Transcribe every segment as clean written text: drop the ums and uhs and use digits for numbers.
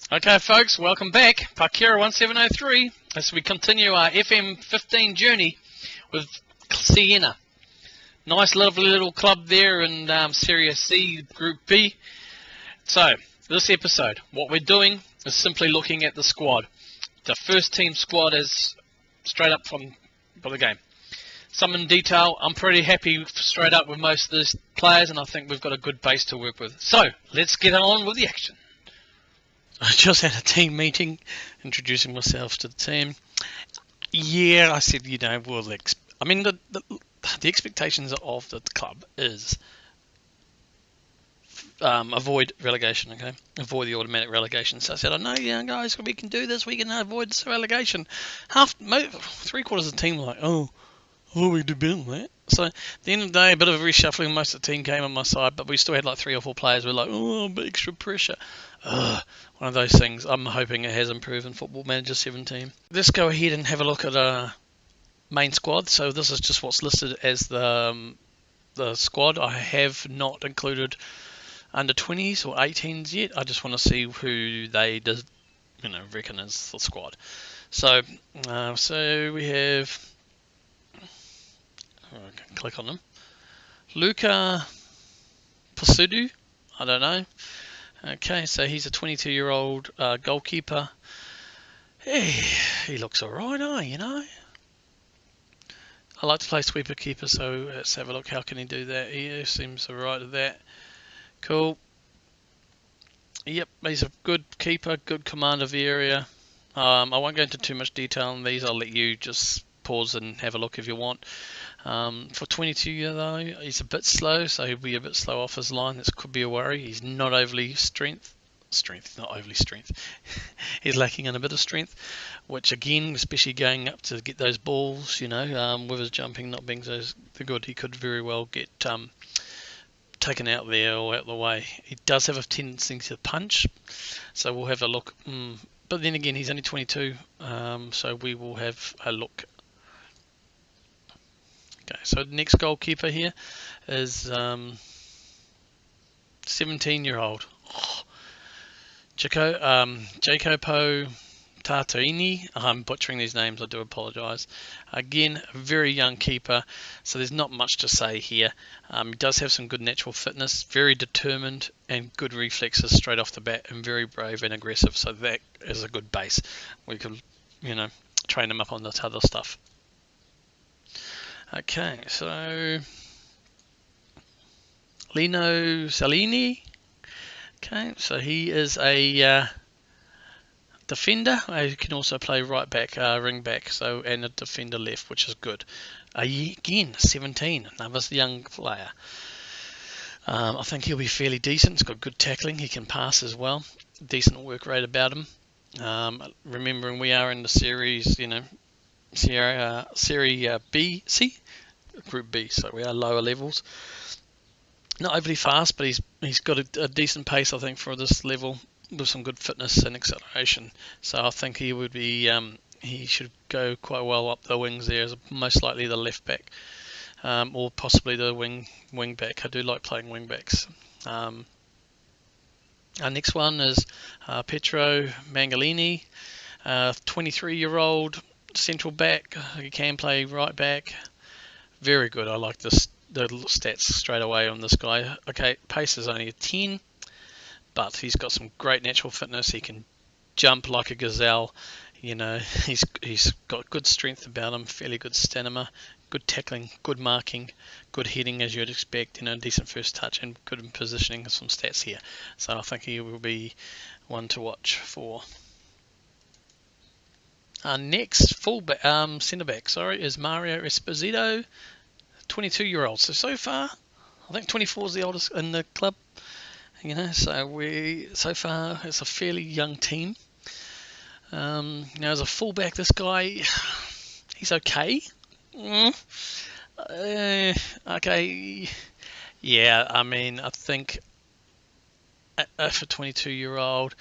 Okay, folks, welcome back. Pakira 1703 as we continue our FM15 journey with Siena. Nice, lovely little club there in Serie C, Group B. So, this episode, what we're doing is simply looking at the squad. The first team squad is straight up for the game. Some in detail. I'm pretty happy straight up with most of these players, and I think we've got a good base to work with. So, let's get on with the action. I just had a team meeting, introducing myself to the team. Yeah, I said, I mean, the expectations of the club is avoid relegation, okay? Avoid the automatic relegation. So I said, I know, guys, we can do this. We can avoid this relegation. Three-quarters of the team were like, oh, we do better than that. So at the end of the day, a bit of a reshuffling. Most of the team came on my side, but we still had like 3 or 4 players who were like, oh, a bit extra pressure. One of those things. I'm hoping it has improved in Football Manager 17. Let's go ahead and have a look at our main squad. So this is just what's listed as the squad. I have not included under 20s or 18s yet. I just want to see who they reckon is the squad. So we have. I can click on them. Luca Posudu, I don't know. Okay, so he's a 22-year-old goalkeeper. Hey, he looks alright, I like to play sweeper keeper, so let's have a look. How can he do that? He seems alright at that. Cool. Yep, he's a good keeper, good command of the area. I won't go into too much detail on these. I'll let you just pause and have a look if you want. For 22 though, he's a bit slow, so he'll be a bit slow off his line. This could be a worry. He's not overly not overly strength. He's lacking in a bit of strength, which again, especially going up to get those balls, with his jumping not being so good, he could very well get taken out there or out the way. He does have a tendency to punch, so we'll have a look. But then again, he's only 22, so we will have a look. Okay, so the next goalkeeper here is 17-year-old Jacopo Tartarini. I'm butchering these names, I do apologise. Again, a very young keeper, so there's not much to say here. He does have some good natural fitness, very determined and good reflexes straight off the bat, and very brave and aggressive, so that is a good base. We can, train him up on this other stuff. Okay, so Lino Salini. Okay, so he is a defender. He can also play right back, ring back, and a defender left, which is good. Again, 17, another young player. I think he'll be fairly decent. He's got good tackling. He can pass as well. Decent work rate about him. Remembering we are in the series, Serie C, Group B, so we are lower levels. Not overly fast, but he's got a decent pace, I think, for this level, with some good fitness and acceleration. So I think he would be, he should go quite well up the wings there, as most likely the left back, or possibly the wing back. I do like playing wing backs. Our next one is Pietro Mangalini, 23-year-old central back. He can play right back. Very good. I like the stats straight away on this guy. Okay, pace is only a 10, but he's got some great natural fitness. He can jump like a gazelle. He's got good strength about him, fairly good stamina, good tackling, good marking, good heading as you'd expect, decent first touch and good in positioning. Some stats here. So I think he will be one to watch for. Our next centre back, is Mario Esposito, 22-year-old. So far, I think 24 is the oldest in the club. So far it's a fairly young team. As a fullback, this guy, he's okay. Okay. Yeah, I think for 22-year-old,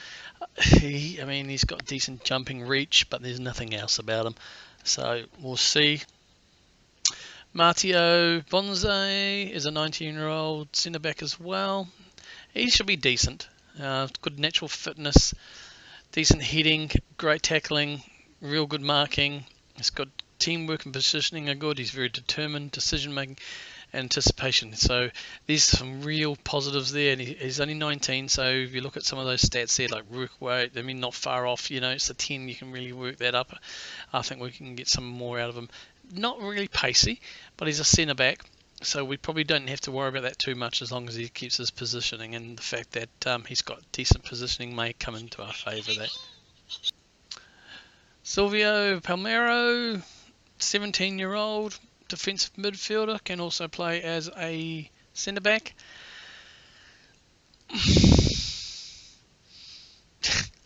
he's got decent jumping reach, but there's nothing else about him. So we'll see. Matteo Bonze is a 19-year-old centre back as well. He should be decent. Good natural fitness. decent heading, great tackling, real good marking. He's got teamwork and positioning are good. He's very determined, decision making, anticipation. So there's some real positives there. And he's only 19, so if you look at some of those stats there, like work weight, I mean, not far off. It's a 10. You can really work that up. I think we can get some more out of him. Not really pacey, but he's a centre back. So we probably don't have to worry about that too much as long as he keeps his positioning, and the fact that he's got decent positioning may come into our favour. That Silvio Palmero, 17-year-old defensive midfielder, can also play as a centre back.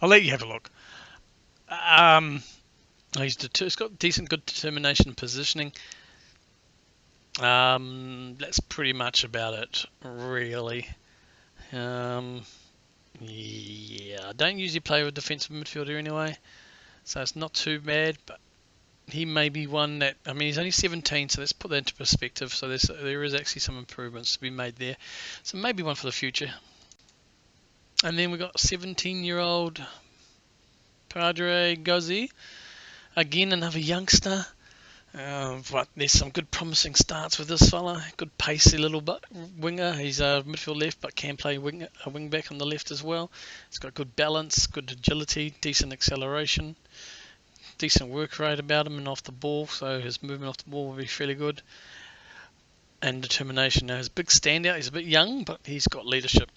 I'll let you have a look. He's got decent, good determination and positioning. That's pretty much about it, really. Yeah, I don't usually play with defensive midfielder anyway, so it's not too bad. But he may be one that, I mean, he's only 17, so let's put that into perspective. So there is actually some improvements to be made there. So maybe one for the future. And then we've got 17-year-old Padre Gozzi. Again, another youngster. But there's some good promising starts with this fella. Good pacey little winger. He's a midfield left, but can play a wing back on the left as well. He's got good balance, good agility, decent acceleration, decent work rate about him and off the ball. So his movement off the ball will be fairly good. And determination. Now his big standout. He's a bit young, but he's got leadership.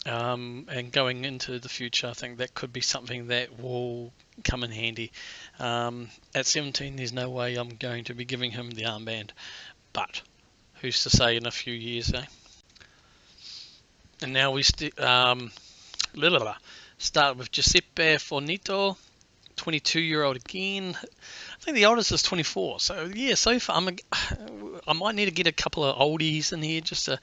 And going into the future, I think that could be something that will come in handy. At 17, there's no way I'm going to be giving him the armband, but who's to say in a few years, eh? And now we start with Giuseppe Fornito, 22-year-old again. I think the oldest is 24. So yeah, so far I might need to get a couple of oldies in here just to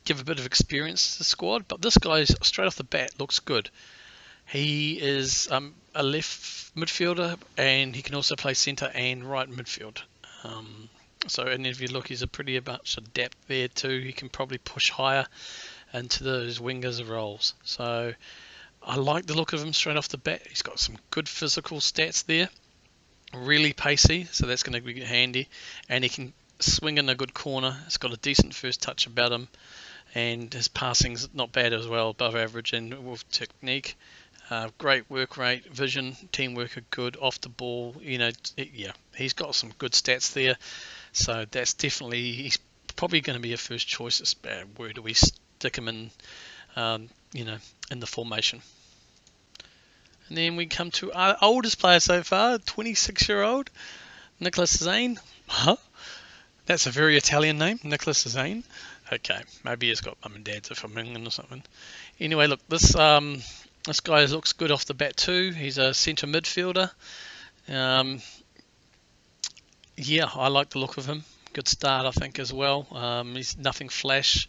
give a bit of experience to the squad, but this guy straight off the bat looks good. He is a left midfielder, and he can also play centre and right midfield. And if you look, he's a pretty bunch of depth there too. He can probably push higher into those wingers roles. So I like the look of him straight off the bat. He's got some good physical stats there. Really pacey, so that's going to be handy. And he can swing in a good corner. He's got a decent first touch about him. And his passing's not bad as well, above average, and with technique. Great work rate, vision, teamwork are good, off the ball. He's got some good stats there. So that's definitely, he's probably going to be a first choice. It's where do we stick him in, in the formation. And then we come to our oldest player so far, 26-year-old Nicholas Zane. Huh? That's a very Italian name, Nicholas Zane. Okay, maybe he's got mum and dad's from England or something. Anyway, look, this guy looks good off the bat too. He's a centre midfielder. Yeah, I like the look of him. Good start, I think, as well. He's nothing flash.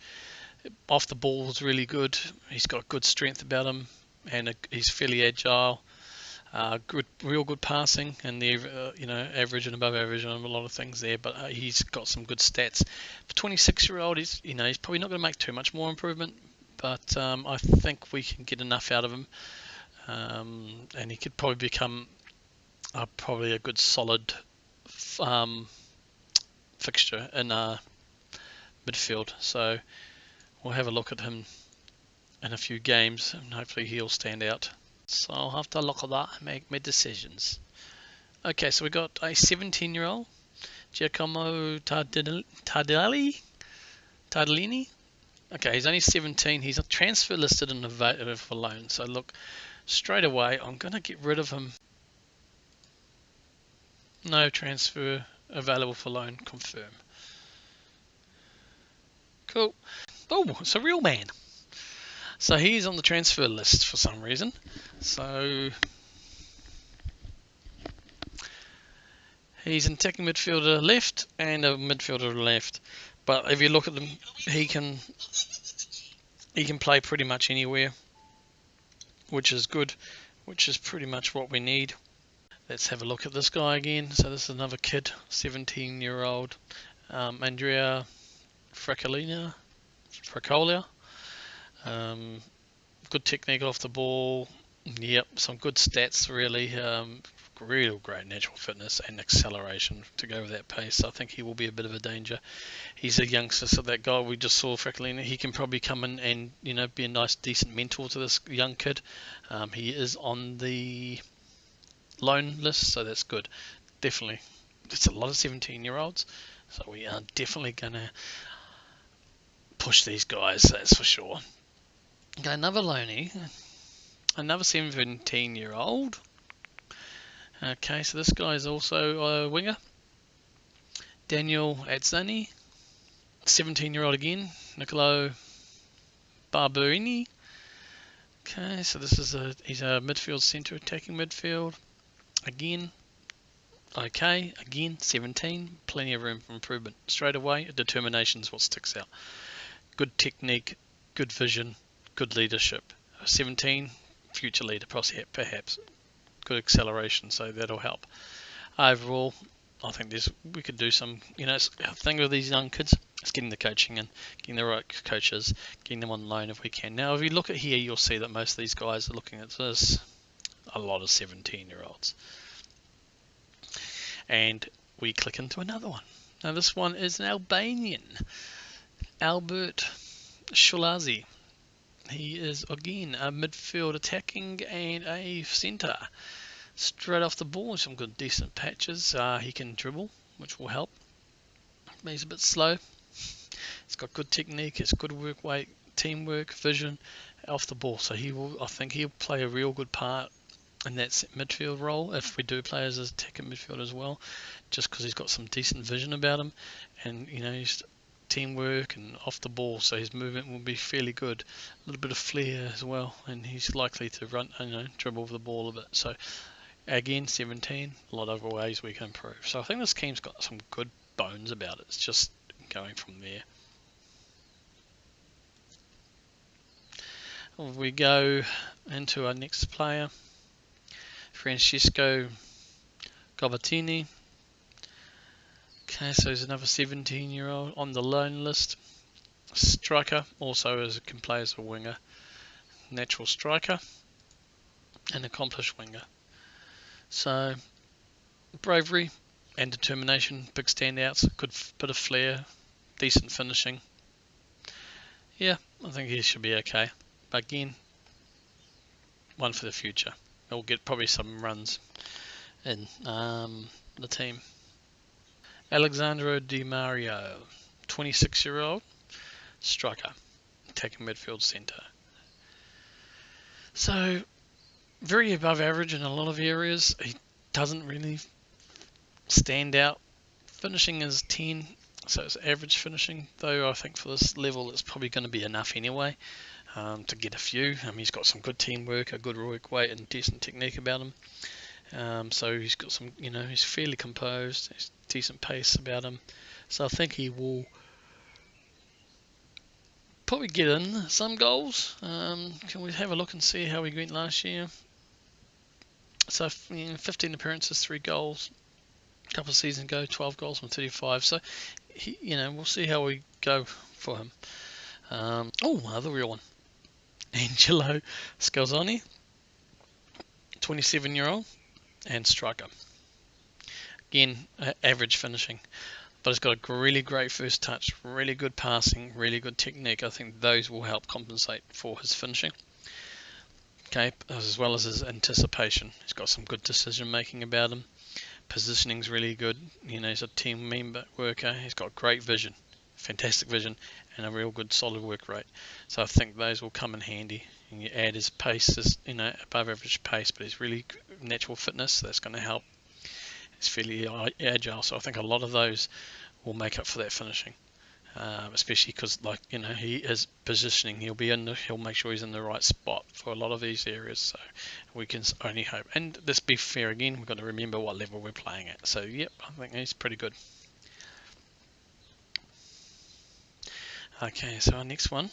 Off the ball is really good. He's got good strength about him, and he's fairly agile. Real good passing, and the average and above average on a lot of things there. But he's got some good stats. For 26-year-old, he's probably not going to make too much more improvement, but I think we can get enough out of him, and he could probably become probably a good solid fixture in midfield. So we'll have a look at him in a few games, and hopefully he'll stand out. So I'll have to look at that and make my decisions. Okay, so we got a 17-year-old, Giacomo Tardellini. Okay, he's only 17. He's a transfer listed and available for loan. So look, straight away, I'm going to get rid of him. No transfer available for loan, confirm. Cool. Oh, it's a real man. So he's on the transfer list for some reason. So he's an attacking midfielder left and a midfielder left. But if you look at them, he can play pretty much anywhere, which is good, which is pretty much what we need. Let's have a look at this guy again. So this is another kid, 17-year-old Andrea Fracolia. Good technique off the ball, Yep, some good stats really. Real great natural fitness and acceleration to go with that pace. I think he will be a bit of a danger. He's a youngster, so that guy we just saw, Franklin, he can probably come in and be a nice, decent mentor to this young kid. He is on the loan list, so that's good. Definitely, it's a lot of 17-year-olds, so we are definitely gonna push these guys. That's for sure. Okay, another loanee, another 17-year-old. Okay, so this guy is also a winger. Daniel Adzani, 17-year-old again. Nicolo Barberini. Okay, so he's a midfield centre, attacking midfield. Again, okay, again, 17. Plenty of room for improvement. Straight away, determination is what sticks out. Good technique, good vision, good leadership. 17, future leader, perhaps. Good acceleration, so that'll help. Overall, I think we could do some, it's the thing with these young kids, it's getting the coaching and getting the right coaches, getting them on loan if we can. Now, if you look at here, you'll see that most of these guys are looking at this, a lot of 17-year-olds. And we click into another one. Now, this one is an Albanian, Albert Shulazi. He is, again, a midfield attacking and a centre. Straight off the ball, some good decent patches. He can dribble, which will help. But he's a bit slow. He's got good technique, it's good work rate, teamwork, vision off the ball. So I think he'll play a real good part in that midfield role if we do play as a attacking midfield as well. Just because he's got some decent vision about him, and his teamwork and off the ball, so his movement will be fairly good. A little bit of flair as well, and he's likely to run, dribble over the ball a bit. So again, 17, a lot of ways we can improve. So I think this team's got some good bones about it. It's just going from there. We go into our next player, Francesco Gobatini. Okay, so he's another 17-year-old on the loan list. Striker, also can play as a winger. Natural striker and accomplished winger. So bravery and determination, big standouts, good bit of flair, decent finishing. Yeah, I think he should be okay. But again, one for the future. He'll get probably some runs in the team. Alexandro Di Mario, 26-year-old striker, attacking midfield centre. So very above average in a lot of areas. He doesn't really stand out. Finishing is 10, so it's average finishing, though I think for this level it's probably going to be enough anyway to get a few. He's got some good teamwork, a good work rate and decent technique about him. So he's got some, he's fairly composed, he's decent pace about him. So I think he will probably get in some goals. Can we have a look and see how we went last year? So 15 appearances, 3 goals. A couple of seasons ago, 12 goals from 35. So, we'll see how we go for him. Another real one. Angelo Scalzoni, 27-year-old and striker. Again, average finishing, but he's got a really great first touch, really good passing, really good technique. I think those will help compensate for his finishing. Okay, as well as his anticipation. He's got some good decision making about him. Positioning's really good. He's a team member worker. He's got great vision, fantastic vision, and a real good solid work rate. So I think those will come in handy. And you add his pace, above average pace, but his really natural fitness, so that's going to help. He's fairly agile, so I think a lot of those will make up for that finishing. Especially because, he is positioning. He'll make sure he's in the right spot for a lot of these areas. So we can only hope. And let's be fair again. We've got to remember what level we're playing at. So yep, I think he's pretty good. Okay, so our next one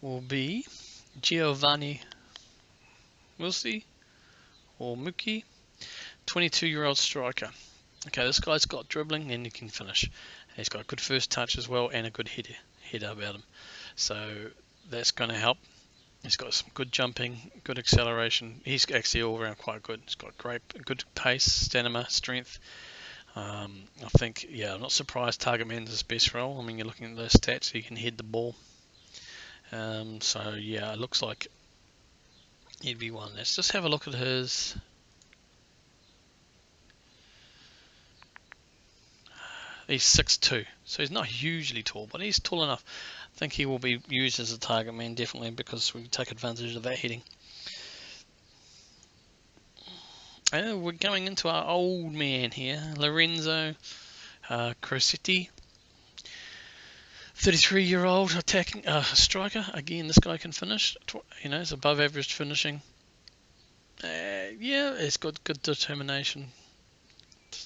will be Giovanni Wilsi or Muki, 22-year-old striker. Okay, this guy's got dribbling and he can finish. He's got a good first touch as well and a good header about him. So that's going to help. He's got some good jumping, good acceleration. He's actually all around quite good. He's got good pace, stamina, strength. I think, yeah, I'm not surprised target man's his best role. I mean, you're looking at those stats, he can head the ball. So, yeah, it looks like he'd be one. Let's just have a look at his. He's 6'2", so he's not hugely tall, but he's tall enough. I think he will be used as a target man, definitely, because we take advantage of that heading. And we're going into our old man here, Lorenzo Crossetti. 33-year-old attacking striker. Again, this guy can finish. It's above average finishing. Yeah, it's got good determination.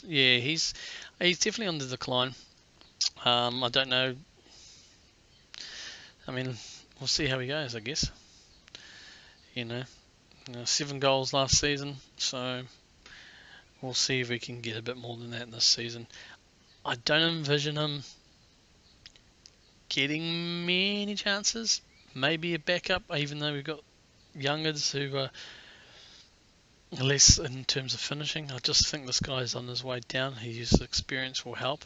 Yeah, he's definitely on the decline. I don't know. I mean, we'll see how he goes, I guess. 7 goals last season, so we'll see if we can get a bit more than that this season. I don't envision him getting many chances. Maybe a backup, even though we've got youngers who are less in terms of finishing. I just think this guy's on his way down. His experience will help,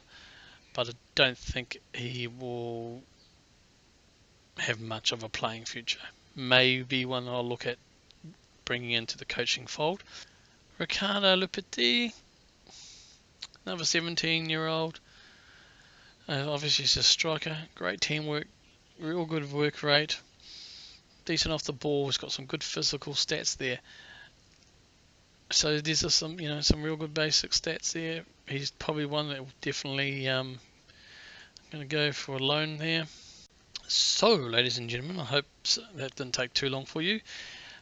but I don't think he will have much of a playing future. Maybe one I'll look at bringing into the coaching fold. Ricardo Lupetti, another 17-year-old. Obviously he's a striker, great teamwork, real good work rate, decent off the ball. He's got some good physical stats there. So there's some real good basic stats there. He's probably one that will definitely going to go for a loan there. So, ladies and gentlemen, I hope that didn't take too long for you,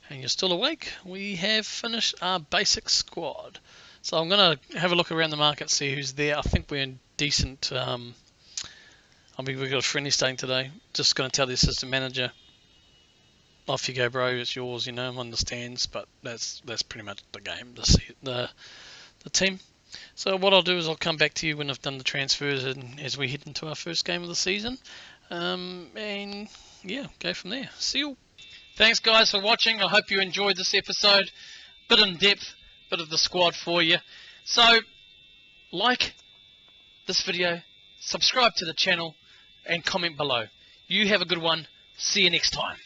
and you're still awake. We have finished our basic squad. So I'm going to have a look around the market, see who's there. I think we're in decent. We've got a friendly starting today. Just going to tell the assistant manager, off you go, bro. It's yours. I'm on the stands, but that's pretty much the game. The team. So what I'll do is I'll come back to you when I've done the transfers and as we head into our first game of the season. And yeah, go from there. See you. Thanks guys for watching. I hope you enjoyed this episode. Bit in depth, bit of the squad for you. So like this video, subscribe to the channel, and comment below. You have a good one. See you next time.